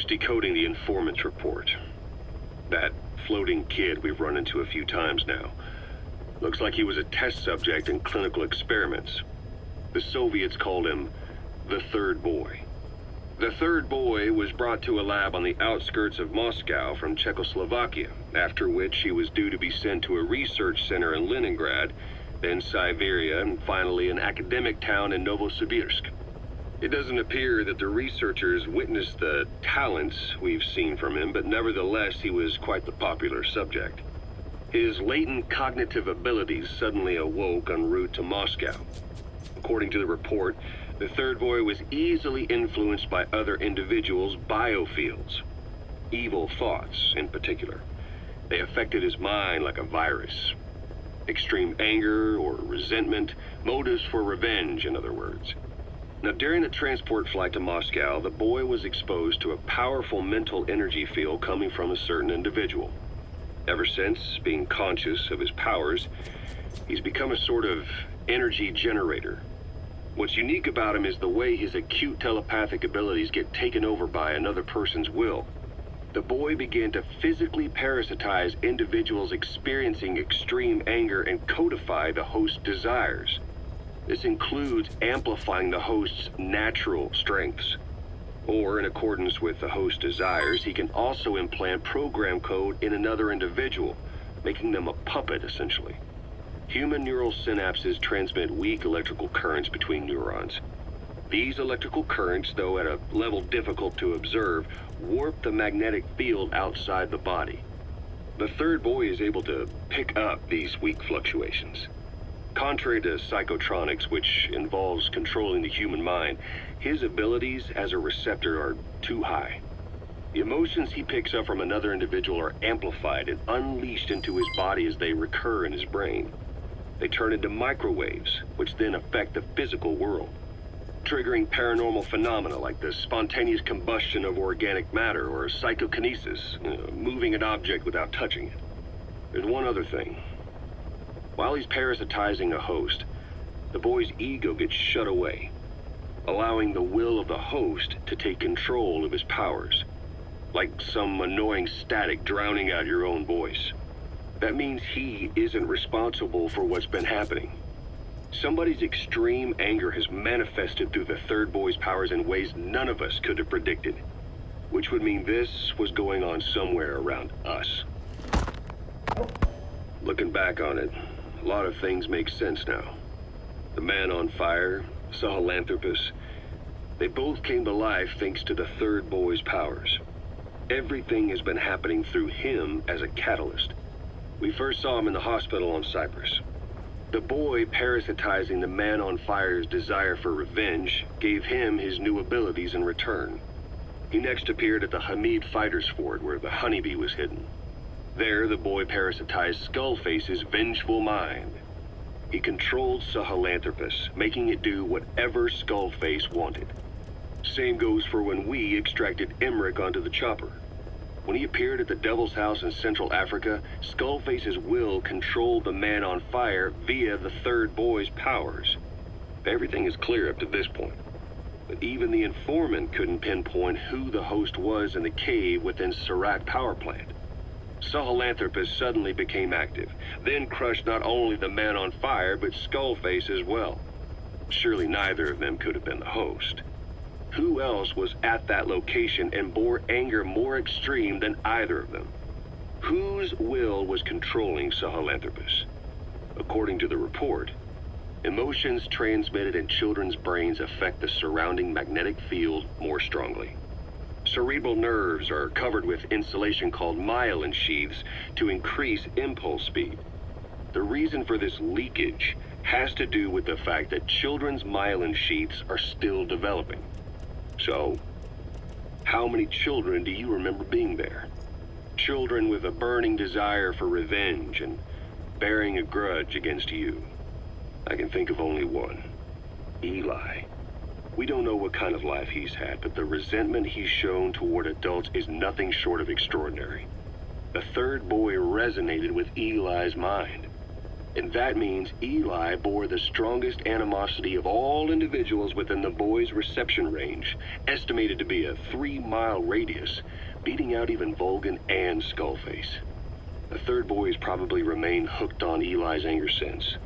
Just decoding the informant's report. That floating kid we've run into a few times now. Looks like he was a test subject in clinical experiments. The Soviets called him the Third Boy. The Third Boy was brought to a lab on the outskirts of Moscow from Czechoslovakia, after which he was due to be sent to a research center in Leningrad, then Siberia, and finally an academic town in Novosibirsk. It doesn't appear that the researchers witnessed the talents we've seen from him, but nevertheless he was quite the popular subject. His latent cognitive abilities suddenly awoke en route to Moscow. According to the report, the Third Boy was easily influenced by other individuals' biofields. Evil thoughts, in particular. They affected his mind like a virus. Extreme anger or resentment, motives for revenge, in other words. Now, during the transport flight to Moscow, the boy was exposed to a powerful mental energy field coming from a certain individual. Ever since, being conscious of his powers, he's become a sort of energy generator. What's unique about him is the way his acute telepathic abilities get taken over by another person's will. The boy began to physically parasitize individuals experiencing extreme anger and codify the host's desires. This includes amplifying the host's natural strengths. Or, in accordance with the host's desires, he can also implant program code in another individual, making them a puppet, essentially. Human neural synapses transmit weak electrical currents between neurons. These electrical currents, though at a level difficult to observe, warp the magnetic field outside the body. The Third Boy is able to pick up these weak fluctuations. Contrary to psychotronics, which involves controlling the human mind, his abilities as a receptor are too high. The emotions he picks up from another individual are amplified and unleashed into his body as they recur in his brain. They turn into microwaves, which then affect the physical world, triggering paranormal phenomena like the spontaneous combustion of organic matter or psychokinesis, moving an object without touching it. There's one other thing. While he's parasitizing a host, the boy's ego gets shut away, allowing the will of the host to take control of his powers, like some annoying static drowning out your own voice. That means he isn't responsible for what's been happening. Somebody's extreme anger has manifested through the Third Boy's powers in ways none of us could have predicted, which would mean this was going on somewhere around us. Looking back on it, a lot of things make sense now. The man on fire, Sahelanthropus, they both came to life thanks to the Third Boy's powers. Everything has been happening through him as a catalyst. We first saw him in the hospital on Cyprus. The boy parasitizing the man on fire's desire for revenge gave him his new abilities in return. He next appeared at the Hamid Fighters Fort where the honeybee was hidden. There, the boy parasitized Skullface's vengeful mind. He controlled Sahelanthropus, making it do whatever Skullface wanted. Same goes for when we extracted Emmerich onto the chopper. When he appeared at the Devil's House in Central Africa, Skullface's will controlled the man on fire via the Third Boy's powers. Everything is clear up to this point. But even the informant couldn't pinpoint who the host was in the cave within Serac power plant. Sahelanthropus suddenly became active, then crushed not only the man on fire, but Skullface as well. Surely neither of them could have been the host. Who else was at that location and bore anger more extreme than either of them? Whose will was controlling Sahelanthropus? According to the report, emotions transmitted in children's brains affect the surrounding magnetic field more strongly. Cerebral nerves are covered with insulation called myelin sheaths to increase impulse speed. The reason for this leakage has to do with the fact that children's myelin sheaths are still developing. So, how many children do you remember being there? Children with a burning desire for revenge and bearing a grudge against you. I can think of only one. Eli. We don't know what kind of life he's had, but the resentment he's shown toward adults is nothing short of extraordinary. The Third Boy resonated with Eli's mind. And that means Eli bore the strongest animosity of all individuals within the boy's reception range, estimated to be a 3-mile radius, beating out even Volgin and Skullface. The third boy's probably remained hooked on Eli's anger since.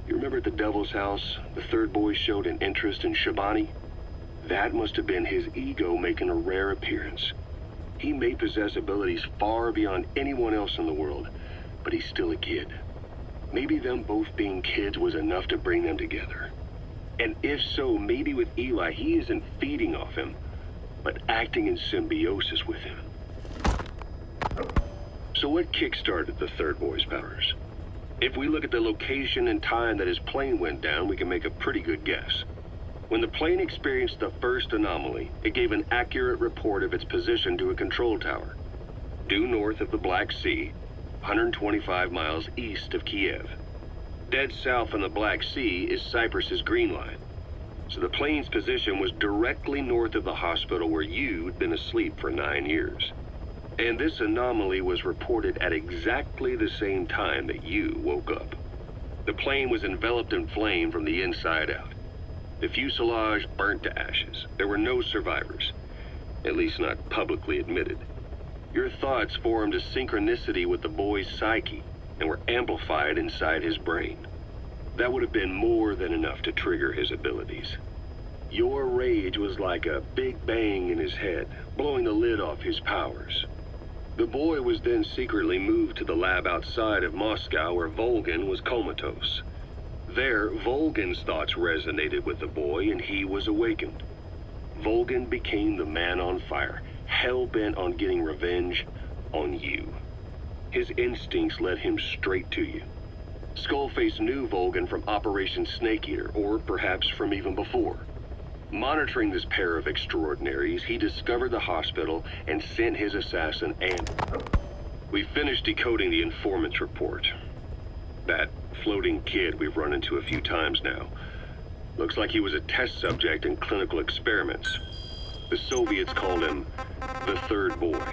You remember at the Devil's House, the third boy showed an interest in Shabani? That must have been his ego making a rare appearance. He may possess abilities far beyond anyone else in the world, but he's still a kid. Maybe them both being kids was enough to bring them together. And if so, maybe with Eli, he isn't feeding off him, but acting in symbiosis with him. So what kick-started the third boy's powers? If we look at the location and time that his plane went down, we can make a pretty good guess. When the plane experienced the first anomaly, it gave an accurate report of its position to a control tower, due north of the Black Sea, 125 miles east of Kiev. Dead south on the Black Sea is Cyprus's Green Line. So the plane's position was directly north of the hospital where you'd been asleep for 9 years. And this anomaly was reported at exactly the same time that you woke up. The plane was enveloped in flame from the inside out. The fuselage burnt to ashes. There were no survivors, at least not publicly admitted. Your thoughts formed a synchronicity with the boy's psyche and were amplified inside his brain. That would have been more than enough to trigger his abilities. Your rage was like a big bang in his head, blowing the lid off his powers. The boy was then secretly moved to the lab outside of Moscow where Volgin was comatose. There, Volgin's thoughts resonated with the boy and he was awakened. Volgin became the man on fire, hell-bent on getting revenge on you. His instincts led him straight to you. Skullface knew Volgin from Operation Snake Eater, or perhaps from even before. Monitoring this pair of extraordinaries, he discovered the hospital and sent his assassin and... We finished decoding the informant's report. That floating kid we've run into a few times now. Looks like he was a test subject in clinical experiments. The Soviets called him the third boy.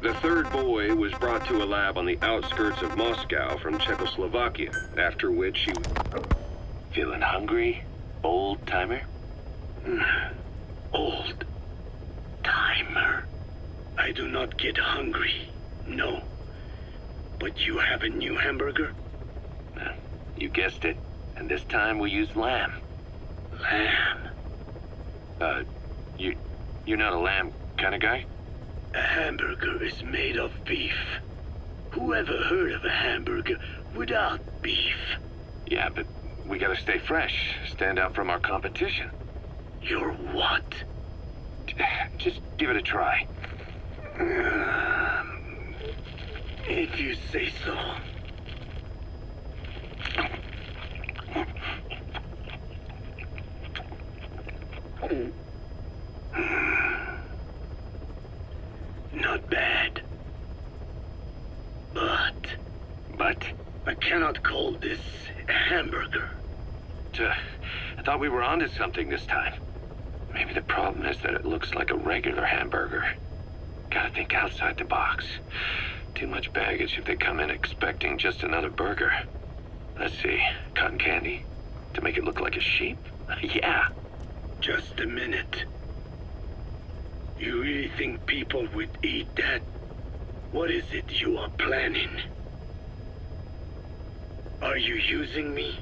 The third boy was brought to a lab on the outskirts of Moscow from Czechoslovakia, after which he... Feeling hungry, old-timer? Old timer. I do not get hungry, no. But you have a new hamburger? You guessed it. And this time we used lamb. Lamb? You're not a lamb kind of guy? A hamburger is made of beef. Who ever heard of a hamburger without beef? Yeah, but we gotta stay fresh, stand out from our competition. You're what? Just give it a try. If you say so. Not bad. But I cannot call this a hamburger. I thought we were onto something this time. Maybe the problem is that it looks like a regular hamburger. Gotta think outside the box. Too much baggage if they come in expecting just another burger. Let's see, cotton candy? To make it look like a sheep? Yeah. Just a minute. You really think people would eat that? What is it you are planning? Are you using me?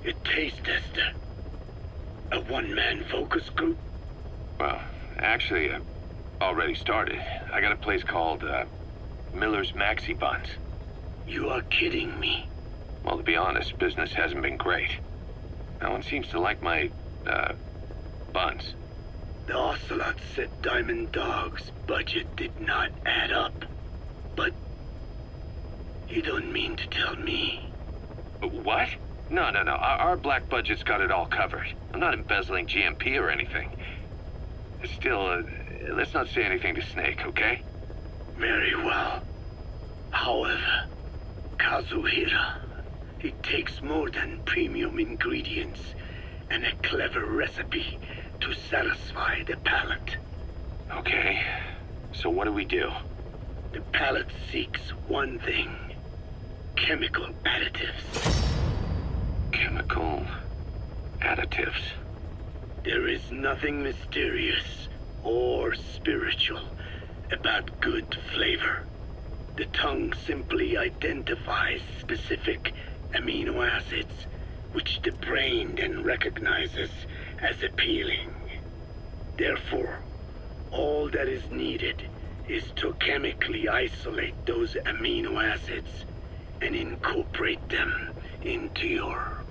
A taste tester? A one-man focus group? Well, actually, I've already started. I got a place called, Miller's Maxi Buns. You are kidding me. Well, to be honest, business hasn't been great. No one seems to like my, buns. The Ocelot said Diamond Dog's budget did not add up. But you don't mean to tell me. What? No. Our black budget's got it all covered. I'm not embezzling GMP or anything. Still, let's not say anything to Snake, okay? Very well. However, Kazuhira, it takes more than premium ingredients and a clever recipe to satisfy the palate. Okay, so what do we do? The palate seeks one thing. chemical additives. Chemical additives. There is nothing mysterious or spiritual about good flavor. The tongue simply identifies specific amino acids, which the brain then recognizes as appealing. Therefore, all that is needed is to chemically isolate those amino acids and incorporate them into your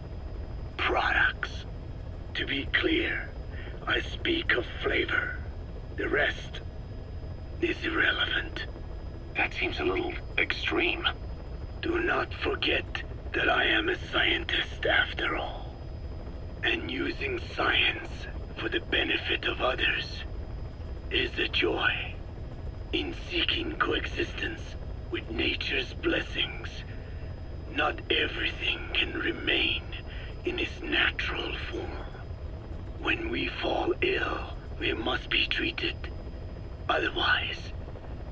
products. To be clear, I speak of flavor. The rest is irrelevant. That seems a little extreme. Do not forget that I am a scientist after all. And using science for the benefit of others is a joy. In seeking coexistence with nature's blessings, not everything can remain in its natural form. When we fall ill, we must be treated. Otherwise,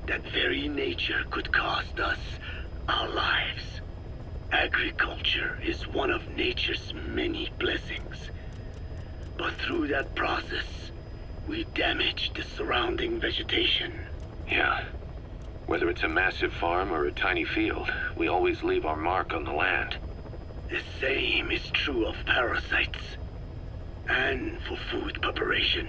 that very nature could cost us our lives. Agriculture is one of nature's many blessings. But through that process, we damage the surrounding vegetation. Yeah. Whether it's a massive farm or a tiny field, we always leave our mark on the land. The same is true of parasites. And for food preparation.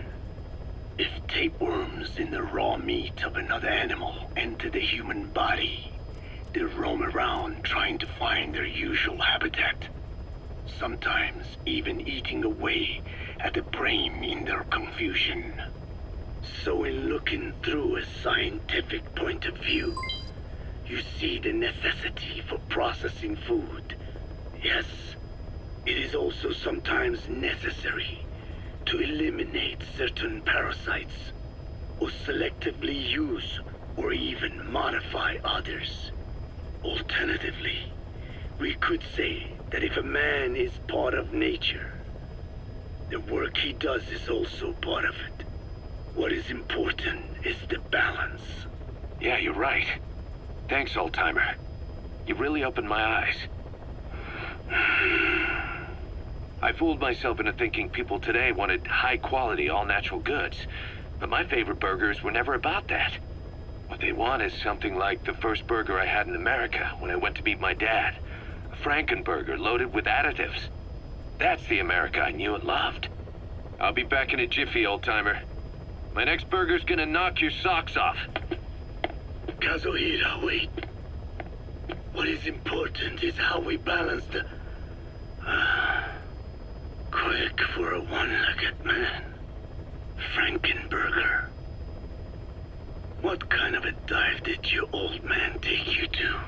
If tapeworms in the raw meat of another animal enter the human body, they roam around trying to find their usual habitat. Sometimes even eating away at the brain in their confusion. So in looking through a scientific point of view, you see the necessity for processing food. Yes, it is also sometimes necessary to eliminate certain parasites, or selectively use or even modify others. Alternatively, we could say that if a man is part of nature, the work he does is also part of it. What is important is the balance. Yeah, you're right. Thanks, old-timer. You really opened my eyes. I fooled myself into thinking people today wanted high-quality, all-natural goods. But my favorite burgers were never about that. What they want is something like the first burger I had in America when I went to meet my dad. A Frankenburger loaded with additives. That's the America I knew and loved. I'll be back in a jiffy, old-timer. My next burger's gonna knock your socks off. Kazuhira, wait. What is important is how we balance the... quick for a one-legged man. Frankenburger. What kind of a dive did your old man take you to?